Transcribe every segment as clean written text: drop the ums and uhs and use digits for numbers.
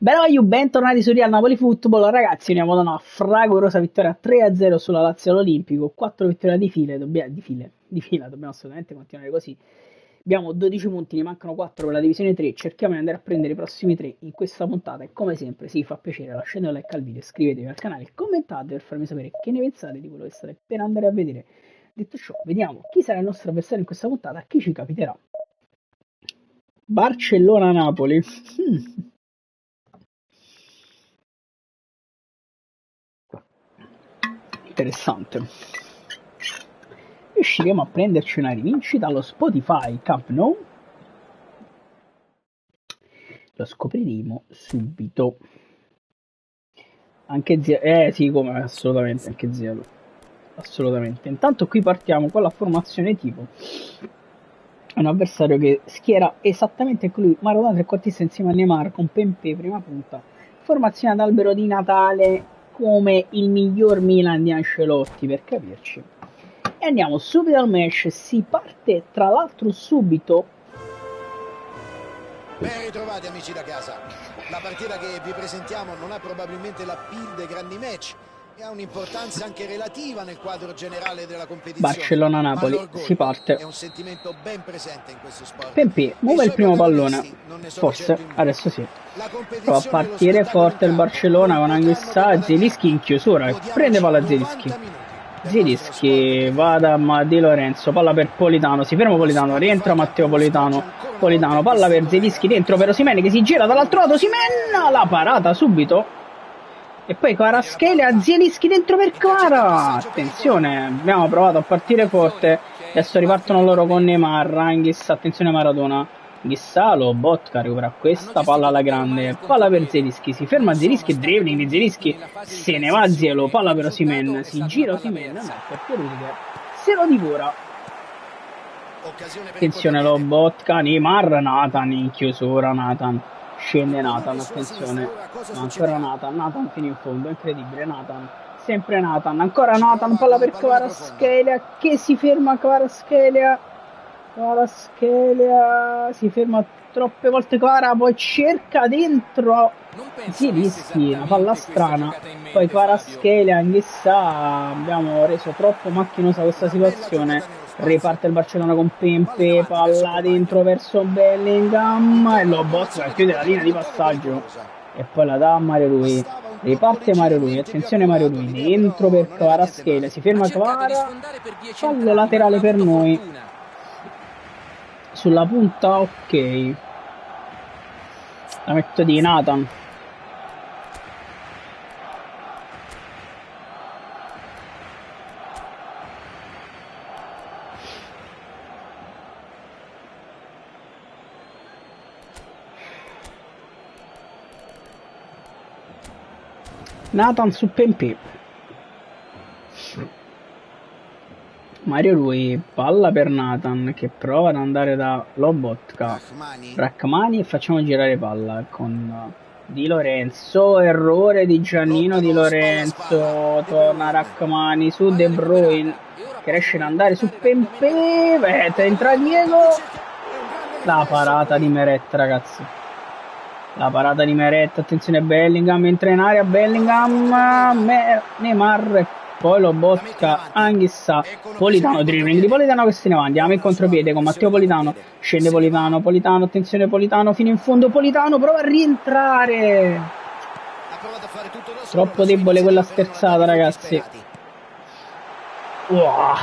Bella Ju, bentornati su Real Napoli Football, ragazzi. Andiamo da una fragorosa vittoria 3-0 sulla Lazio all'Olimpico, 4 vittorie di fila, dobbiamo assolutamente continuare così. Abbiamo 12 punti, ne mancano 4 per la divisione 3, cerchiamo di andare a prendere i prossimi 3 in questa puntata e come sempre, se vi fa piacere lasciate un like al video, iscrivetevi al canale, commentate per farmi sapere che ne pensate di quello che state per andare a vedere. Detto ciò, vediamo chi sarà il nostro avversario in questa puntata, chi ci capiterà. Barcellona-Napoli. Interessante. Riusciremo a prenderci una rivincita allo Spotify Camp Nou? Lo scopriremo subito. Anche zio. Sì, come assolutamente, anche zio. Assolutamente. Intanto qui partiamo con la formazione tipo. Un avversario che schiera esattamente con lui, Maradona trequartista insieme a Neymar con Pepe prima punta. Formazione ad albero di Natale come il miglior Milan di Ancelotti, per capirci. E andiamo subito al match, si parte tra l'altro subito. Ben ritrovati amici da casa. La partita che vi presentiamo non ha probabilmente la PIL dei grandi match e ha un'importanza anche relativa nel quadro generale della competizione. Barcellona-Napoli, si parte. È un sentimento ben presente in questo sport. Pepe muove il primo pallone, forse, adesso sì. Prova a partire forte il Barcellona con Anguissa, Zielinski in chiusura, prende palla Zielinski. Zielinski va da Di Lorenzo, palla per Politano, si ferma Politano, rientra Matteo Politano, palla per Zielinski dentro per Osimhen che si gira dall'altro lato, Osimhen, la parata subito. E poi Kvaratskhelia, Zielinski dentro per Kvara. Attenzione, abbiamo provato a partire forte. Adesso ripartono loro con Neymar, Anguissa, attenzione Maradona. Anguissa, Lobotka recupera questa palla alla grande. Palla per Zielinski, si ferma Zielinski, dribbling di Zielinski. Se ne va Zielo, palla per Osimhen. Si gira Osimhen, no, per Rudiger. Se lo divora. Attenzione Lobotka, Neymar, Nathan in chiusura, Nathan. Scende Nathan, attenzione, no, ancora Nathan fino in fondo, incredibile, Nathan, sempre Nathan, ancora Nathan, palla per Kvaratskhelia, che si ferma Kvaratskhelia, si ferma troppe volte Kvara, poi cerca dentro Zielinski, una palla strana, poi Kvaratskhelia, Anguissa, abbiamo reso troppo macchinosa questa situazione. Riparte il Barcellona con Pepe, palla dentro verso Bellingham e Lobotka chiude la linea di passaggio e poi la dà a Mario Rui. Riparte Mario Rui, attenzione Mario Rui, dentro per Kvaratskhelia, si ferma Kvara, fallo laterale per noi. Sulla punta, ok. La metto di Nathan. Nathan su Pepe. Mario Rui, palla per Nathan che prova ad andare da Lobotka. Rachmani e facciamo girare palla con Di Lorenzo. Errore di Giannino Di Lorenzo. Torna Rachmani su De Bruyne che riesce ad andare su Pepe. Entra Diego. La parata di Meret, ragazzi. La parata di Meret, attenzione Bellingham, entra in area Bellingham, Neymar, poi Lobotka, Anguissa, Politano, dribbling di Politano che se ne va, andiamo in contropiede con Matteo Politano, scende Politano, attenzione Politano, fino in fondo Politano, prova a rientrare, troppo debole quella sterzata ragazzi, wow.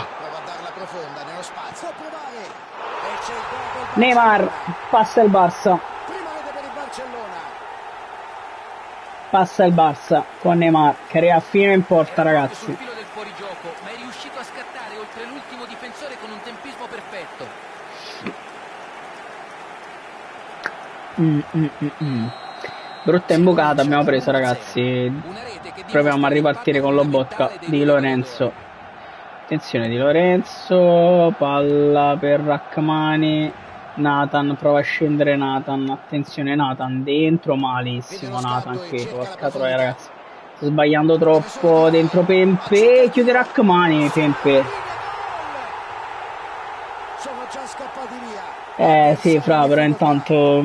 Neymar, passa il Barça. Passa il Barça con Neymar, crea fino in porta ragazzi. Sul filo del fuorigioco, ma è riuscito a scattare oltre l'ultimo difensore con un tempismo perfetto. Brutta imbucata abbiamo preso ragazzi. Proviamo a ripartire con Lobotka di Lorenzo. Attenzione Di Lorenzo, palla per Rachmani. Nathan, prova a scendere Nathan, attenzione Nathan, dentro malissimo Nathan che porca troia ragazzi, sto sbagliando troppo, dentro Pepe, chiude Rachmani, Pepe. Sì fra, però intanto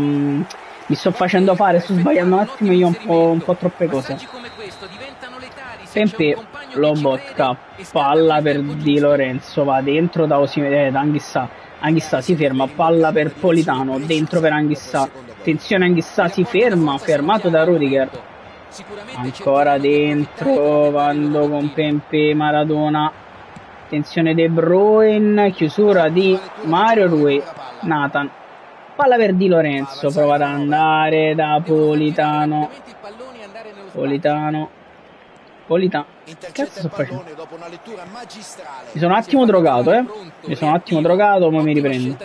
Mi sto facendo fare, sto sbagliando un attimo io un po' troppe cose. Pepe, Lobotka, palla per Di Lorenzo, va dentro da Anghissà. Anghissà si ferma, palla per Politano, dentro per Anghissà. Attenzione, Anghissà si ferma, fermato da Rudiger. Ancora dentro, vanno con Pepe, Maradona. Attenzione De Bruyne, chiusura di Mario Rui, Nathan. Palla per Di Lorenzo, prova ad andare da Politano. Che cazzo sto facendo? Mi sono un attimo drogato, ma mi riprendo.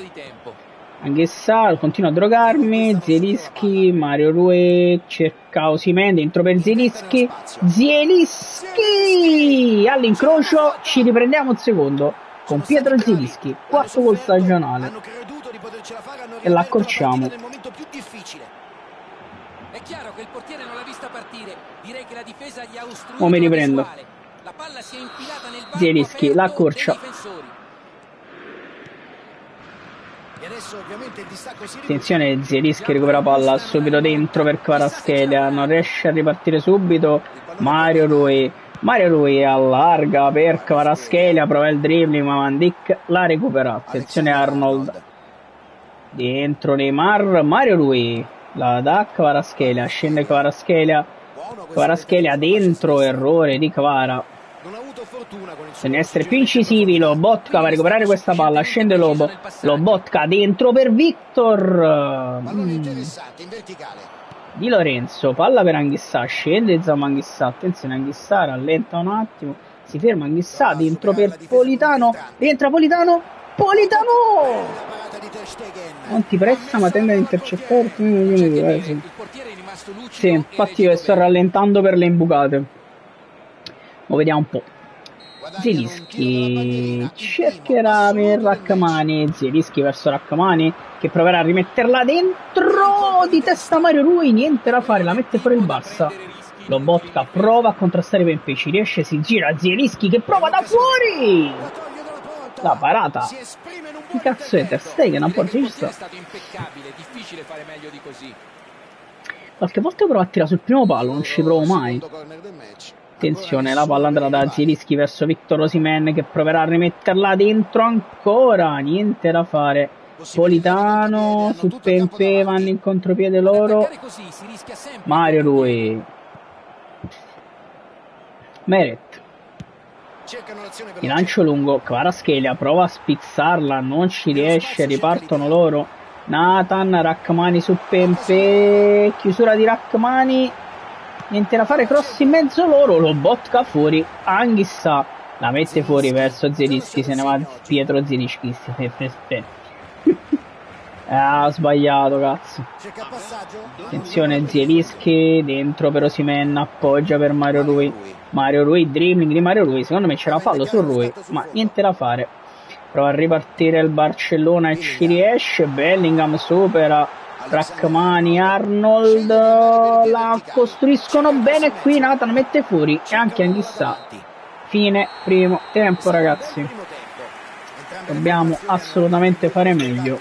Anghissà, continuo a drogarmi. Zielinski, Mario Rui, cerca Osimhen, dentro per Zielinski. Zielinski! All'incrocio ci riprendiamo un secondo con Pietro Zielinski, quarto gol stagionale. E l'accorciamo. È chiaro che il portiere non l'ha vista partire. Direi che la difesa gli ha ostruito. Mo mi riprendo. La palla si è infilata nel varco Zielinski, l'accorcia. Attenzione, Zielinski recupera palla subito dentro per Kvaratskhelia, non riesce a ripartire subito. Mario Rui allarga per Kvaratskhelia, prova il dribbling, ma Van Dijk la recupera. Attenzione Arnold, dentro Neymar, Mario Rui la dà Kvaratskhelia, scende Kvaratskhelia dentro, errore di Kvara. Bisogna essere più incisivi. Lobotka va a recuperare questa palla, scende Lobotka dentro per Victor. Di Lorenzo, palla per Anghissà, scende Anghissà, attenzione Anghissà, rallenta un attimo, si ferma Anghissà, dentro per Politano, rientra Politano, non ti presta ma tende ad intercettare. Sì, infatti io sto rallentando per le imbucate. Lo vediamo un po'. Zielinski cercherà per Rrahmani, Zielinski verso Rrahmani che proverà a rimetterla dentro di testa Mario Rui, niente da fare, la mette fuori il Barça. Lobotka prova a contrastare Pepe, ci riesce, si gira Zielinski che prova da fuori, la parata. Che cazzo è Ter Stegen? A porta ci sta. Qualche volta provo a tirare sul primo palo, non ci provo mai. Attenzione, la palla andrà da Zielinski verso Victor Osimhen che proverà a rimetterla dentro ancora, niente da fare. Politano su Pepe, vanno in contropiede loro. Mario Rui, Meret, il lancio lungo, Kvaratskhelia prova a spizzarla, non ci riesce, ripartono loro. Nathan, Rrahmani su Pepe, chiusura di Rrahmani, niente da fare, cross in mezzo loro, Lobotka fuori, Anghissà la mette fuori verso Zielinski, se ne va Pietro Zielinski. Ha sbagliato, cazzo. Attenzione Zielinski, dentro per Osimhen, appoggia per Mario Rui, dribbling di Mario Rui, secondo me c'era fallo su Rui, ma niente da fare. Prova a ripartire il Barcellona e ci riesce, Bellingham supera Rrahmani, Arnold, la costruiscono bene qui, Nathan mette fuori e anche Anghissà. Fine primo tempo, ragazzi. Dobbiamo assolutamente fare meglio.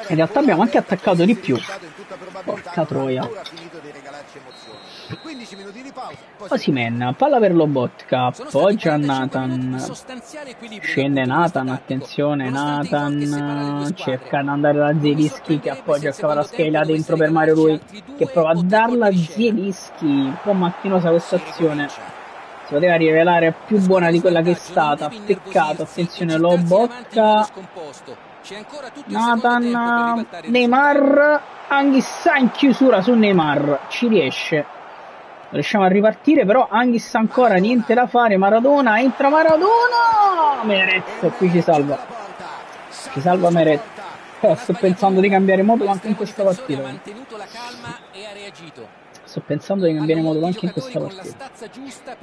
In realtà abbiamo anche attaccato di più. Porca troia. Osimhen, palla per Lobotka, appoggia Nathan, scende Nathan, attenzione Nathan, cerca di andare da Zielinski che appoggia Kvaratskhelia dentro per Mario Rui che prova a darla a Zielinski, un po' macchinosa questa azione, si poteva rivelare più buona di quella che è stata, peccato. Attenzione Lobotka, Nathan, Neymar, Anghissà in chiusura su Neymar, ci riesce. Riusciamo a ripartire, però Anghissà ancora, niente da fare. Maradona, entra Maradona, Meret, qui ci salva Meret. Sto pensando di cambiare modulo anche in questa partita.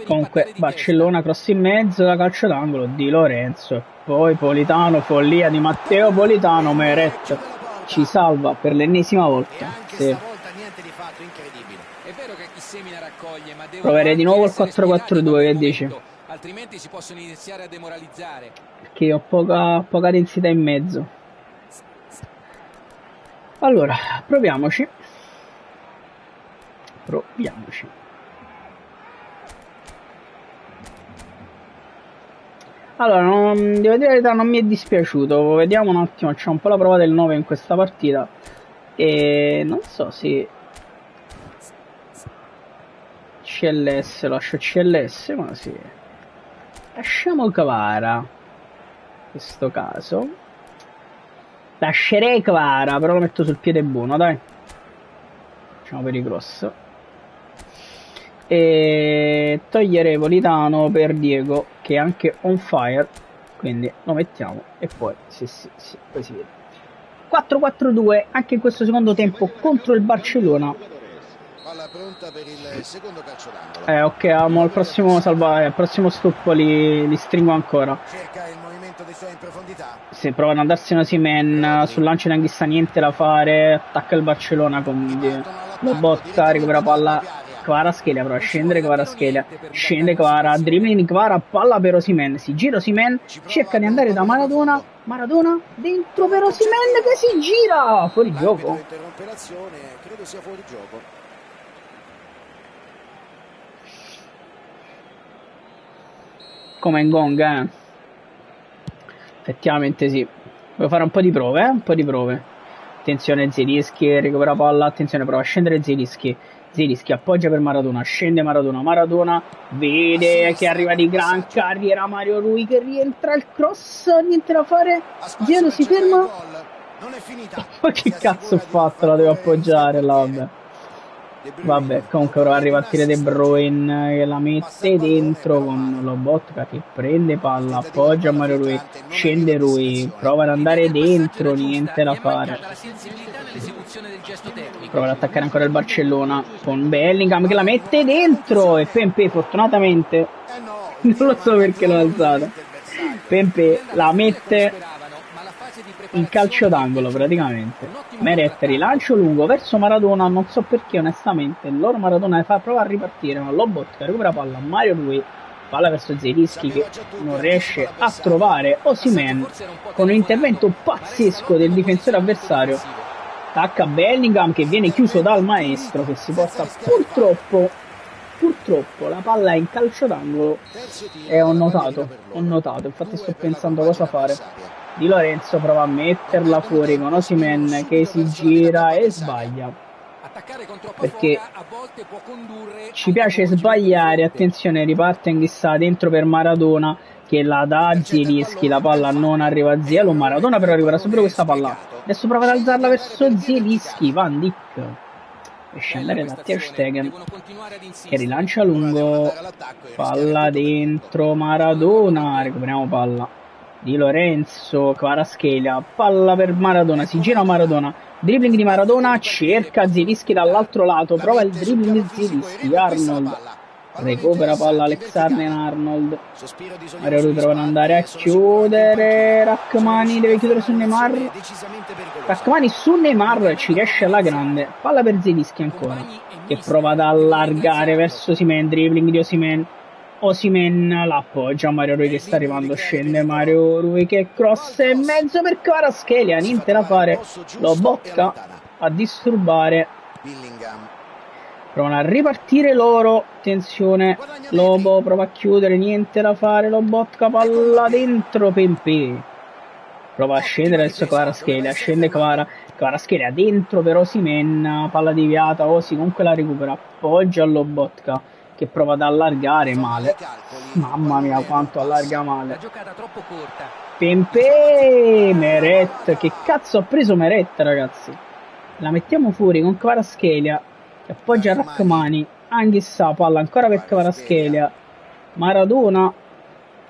Comunque Barcellona, cross in mezzo, da calcio d'angolo di Lorenzo, e poi Politano, follia di Matteo Politano, Meret ci salva per l'ennesima volta. Sì. Proverei di nuovo il 4-4-2, che dici? Altrimenti si possono iniziare a demoralizzare. Perché ho poca densità in mezzo. Allora, proviamoci. Allora, devo dire la verità, non mi è dispiaciuto. Vediamo un attimo, c'è un po' la prova del 9 in questa partita. E non so se CLS, lascio CLS, ma sì. Lasciamo Kvara. In questo caso lascerei Kvara, però lo metto sul piede buono, dai. Facciamo per i cross. E toglierei Politano per Diego, che è anche on fire, quindi lo mettiamo e poi sì, poi si vede. 4-4-2 anche in questo secondo tempo contro il Barcellona. Palla pronta per il secondo calcio d'angolo. Ok, amo, al prossimo salvare, al prossimo stop li stringo ancora. Cerca il movimento dei suoi in profondità. Se prova ad andarsene Osimhen, sul lancio di Anghissa niente da fare, attacca il Barcellona con lo botta, recupera palla. Kvaratskhelia prova a scendere, Kvaratskhelia scende, Kvara, dribbling Kvara, palla per Osimhen, si gira Osimhen, cerca di andare da Maradona, dentro per Osimhen che si gira, fuori gioco. Interrompe l'azione, credo sia fuori gioco. Come in gong, effettivamente sì. Devo fare un po' di prove, Attenzione Zielinski, recupera palla, attenzione, prova a scendere Zielinski appoggia per Maradona, scende Maradona, vede che arriva di gran carriera Mario Rui che rientra il cross, niente da fare, Ziedo si ferma, ma che cazzo ho fatto, la devo appoggiare là, vabbè, comunque però arriva a tirare De Bruyne che la mette dentro con Lobotka che prende palla, appoggia Mario Rui, scende Rui, prova ad andare dentro, niente da fare. Prova ad attaccare ancora il Barcellona con Bellingham che la mette dentro e Pepe fortunatamente non lo so perché l'ho alzata. Pepe la mette in calcio d'angolo praticamente. Meret rilancio lungo verso Maradona, non so perché onestamente il loro Maradona fa prova a ripartire, ma Lobotka recupera palla, Mario Rui, palla verso Zielinski che non riesce a trovare Osimhen con un intervento pazzesco del difensore avversario. Attacca Bellingham che viene chiuso dal maestro che si porta purtroppo la palla in calcio d'angolo e ho notato, infatti sto pensando cosa fare. Di Lorenzo prova a metterla fuori con Osimhen che si gira e sbaglia, perché ci piace sbagliare. Attenzione, riparte Anghissa dentro per Maradona che la dà a Zielinski, la palla non arriva a Zielo, Maradona però recupera subito questa palla, adesso prova ad alzarla verso Zielinski, Van Dijk riesce ad andare da Ter Stegen che rilancia lungo, palla dentro Maradona, recuperiamo palla Di Lorenzo, Kvaratskhelia, palla per Maradona, si gira Maradona, dribbling di Maradona, cerca Zielinski dall'altro lato, prova il dribbling di Zielinski, Arnold recupera palla Alexander-Arnold, Mario Rui prova ad andare a chiudere, Rachmani deve chiudere su Neymar, Rachmani su Neymar ci riesce alla grande, palla per Zielinski ancora che prova ad allargare verso Osimhen, dribbling di Osimhen l'appoggia Mario Rui che sta arrivando, scende Mario Rui che cross e mezzo per Kvaratskhelia, niente da fare, Lobotka a disturbare, provano a ripartire loro, attenzione, Lobo prova a chiudere, niente da fare, Lobotka, palla dentro, Pepe prova a scendere adesso Kvaratskhelia, scende Kvaratskhelia dentro per Osimhen, palla deviata, Osi comunque la recupera, appoggia Lobotka che prova ad allargare male, mamma mia quanto allarga male, Pepe, Meret, che cazzo ha preso Meret ragazzi, la mettiamo fuori con Kvaratskhelia che appoggia Rachmani, Anghissa, palla ancora per Kvaratskhelia, Maradona,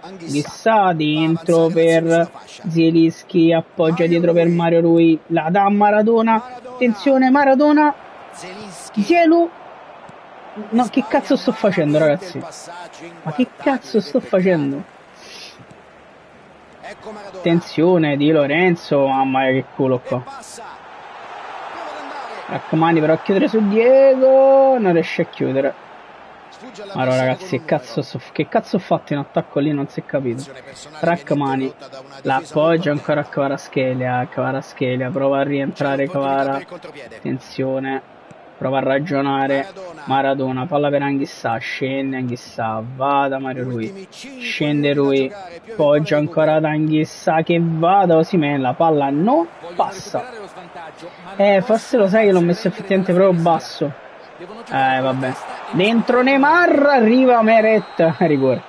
Anghissa dentro per Zielinski, appoggia dietro per Mario Rui, la dà Maradona, attenzione Maradona, Zielu, no che cazzo sto facendo ragazzi, ma che cazzo sto facendo, attenzione Di Lorenzo, mamma mia che culo qua, Rachmani però a chiudere su Diego, non riesce a chiudere, Allora ragazzi, che cazzo ho fatto in attacco lì, non si è capito. Rachmani, l'appoggio ancora a Kvaratskhelia, prova a rientrare Kvara, attenzione, prova a ragionare, Maradona, palla per Anghissà, scende Anghissà, va da Mario Rui, scende Rui, poggia ancora ad Anghissà che va da Osimhen, la palla non passa. Forse lo sai che l'ho messo effettivamente proprio basso. Vabbè. Dentro Neymar, arriva Meret, rigore.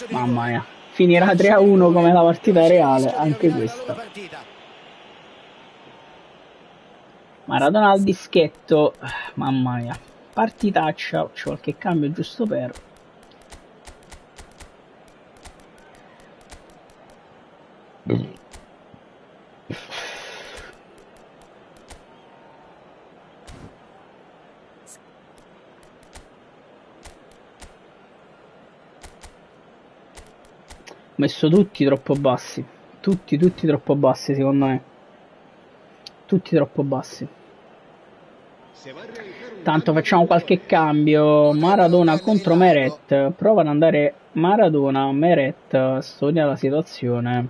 Mamma mia, finirà 3-1 come la partita reale, anche questa. Maradona al dischetto, mamma mia, partitaccia, c'è qualche cambio giusto per... Ho messo tutti troppo bassi, tutti troppo bassi secondo me, tutti troppo bassi. Tanto facciamo qualche cambio, Maradona contro Meret, prova ad andare Maradona, Meret, studia la situazione,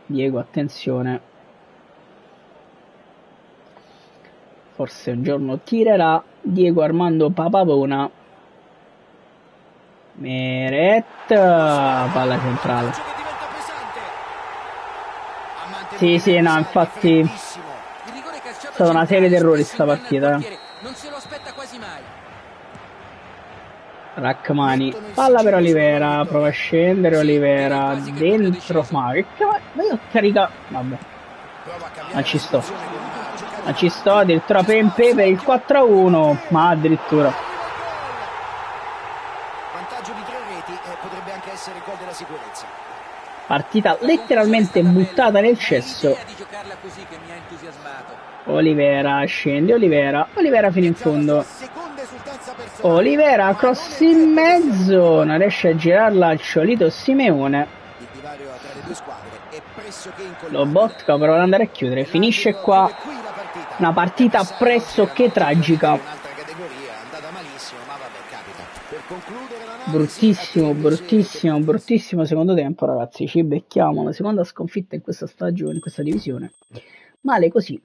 Diego attenzione, forse un giorno tirerà, Diego Armando Papavona, Meret, palla centrale. Sì, no, infatti è stata una serie di errori sta partita. Rachmani, palla per Olivera, prova a scendere Olivera, dentro, ma io carica, vabbè, ma ci sto, addirittura Pempe per il 4-1, ma addirittura. Partita letteralmente buttata nel cesso. Olivera scende, Olivera fino in fondo. Olivera cross in mezzo, non riesce a girarla al Ciolito Simeone. Lobotka prova ad andare a chiudere, finisce qua una partita pressoché tragica. Bruttissimo secondo tempo, ragazzi. Ci becchiamo la seconda sconfitta in questa stagione, in questa divisione. Male così,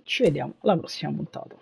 ci vediamo alla prossima puntata.